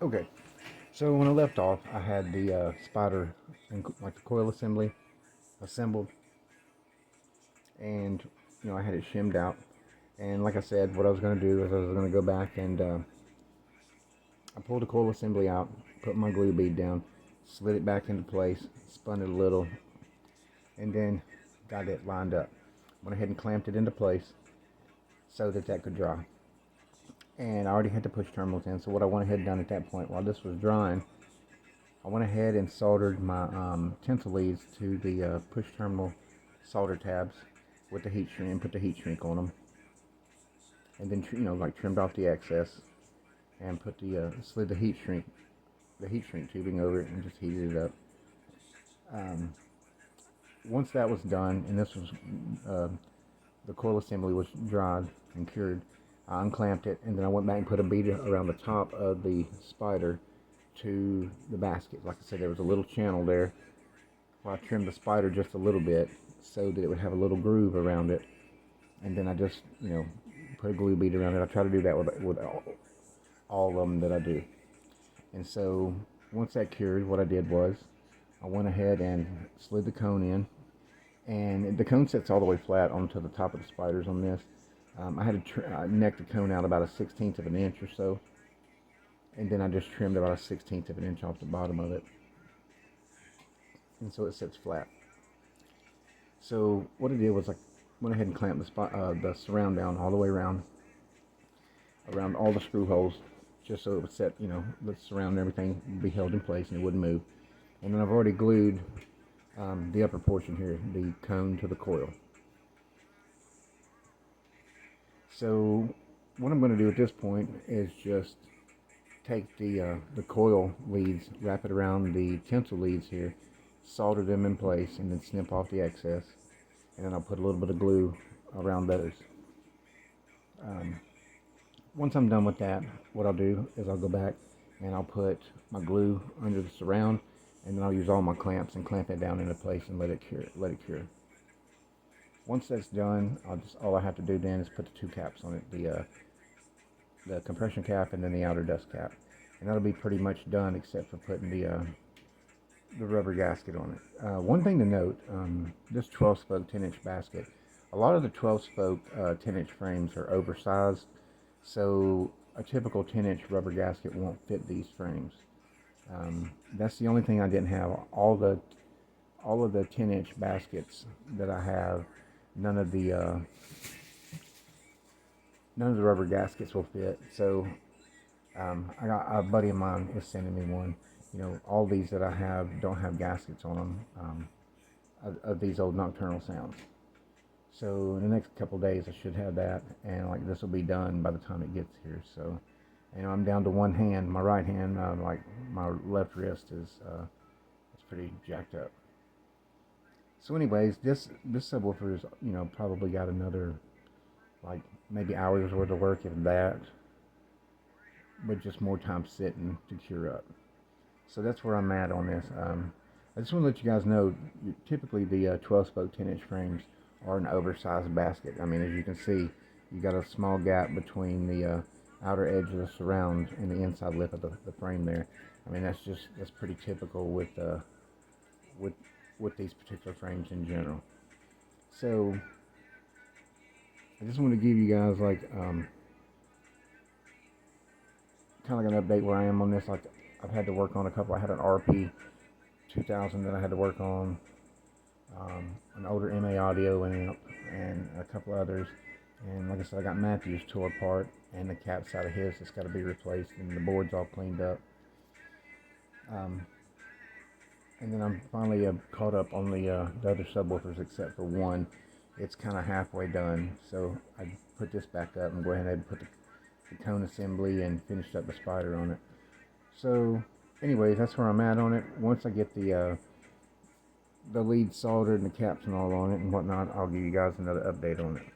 Okay, so when I left off, I had the spider and like the coil assembly assembled, and I had it shimmed out. And like I said, what I was going to do is I was going to go back and I pulled the coil assembly out, put my glue bead down, slid it back into place, spun it a little, and then got it lined up. Went ahead and clamped it into place so that that could dry. And I already had the push terminals in, so what I went ahead and done at that point while this was drying, I went ahead and soldered my tinsel leads to the push terminal solder tabs with the heat shrink and put the heat shrink on them, and then like trimmed off the excess and put the slid the heat shrink tubing over it and just heated it up. Once that was done, and this was the coil assembly was dried and cured, I unclamped it, and then I went back and put a bead around the top of the spider to the basket. Like I said, there was a little channel there. Well, I trimmed the spider just a little bit so that it would have a little groove around it, and then I just put a glue bead around it. I try to do that with all of them that I do. And so once that cured, what I did was I went ahead and slid the cone in, and the cone sits all the way flat onto the top of the spiders on this. I had to neck the cone out about a 1/16 of an inch or so, and then I just trimmed about a 1/16 of an inch off the bottom of it, and so it sits flat. So what I did was I went ahead and clamped the surround down all the way around all the screw holes, just so it would set, the surround and everything would be held in place and it wouldn't move. And then I've already glued the upper portion here, the cone to the coil. So what I'm going to do at this point is just take the coil leads, wrap it around the tinsel leads here, solder them in place, and then snip off the excess. And then I'll put a little bit of glue around those. Once I'm done with that, what I'll do is I'll go back and I'll put my glue under the surround, and then I'll use all my clamps and clamp it down into place and let it cure. Once that's done, all I have to do then is put the two caps on it, the compression cap and then the outer dust cap, and that'll be pretty much done except for putting the rubber gasket on it. One thing to note, this 12 spoke 10-inch basket, a lot of the 12 spoke 10-inch frames are oversized, so a typical 10-inch rubber gasket won't fit these frames. That's the only thing I didn't have. All of the 10-inch baskets that I have, none of the rubber gaskets will fit. So I got a buddy of mine is sending me one. All these that I have don't have gaskets on them of these old Nocturnal Sounds. So in the next couple days I should have that, and like this will be done by the time it gets here. So I'm down to one hand. My right hand, like my left wrist is it's pretty jacked up. So anyways, this subwoofer is probably got another like maybe hours worth of work, if that, but just more time sitting to cure up. So that's where I'm at on this. I just want to let you guys know, typically the 12 spoke 10-inch frames are an oversized basket. I mean, as you can see, you got a small gap between the outer edge of the surround and the inside lip of the frame there. I mean, that's pretty typical with these particular frames in general. So I just want to give you guys like kind of like an update where I am on this. Like I've had to work on a couple. I had an RP 2000 that I had to work on, an older MA audio amp, and a couple others. And like I said, I got Matthew's tore apart, and the cap side of his that's got to be replaced, and the board's all cleaned up. And then I'm finally caught up on the other subwoofers except for one. It's kind of halfway done, so I put this back up and go ahead and put the cone assembly and finished up the spider on it. So anyways, that's where I'm at on it. Once I get the lead soldered and the caps and all on it and whatnot, I'll give you guys another update on it.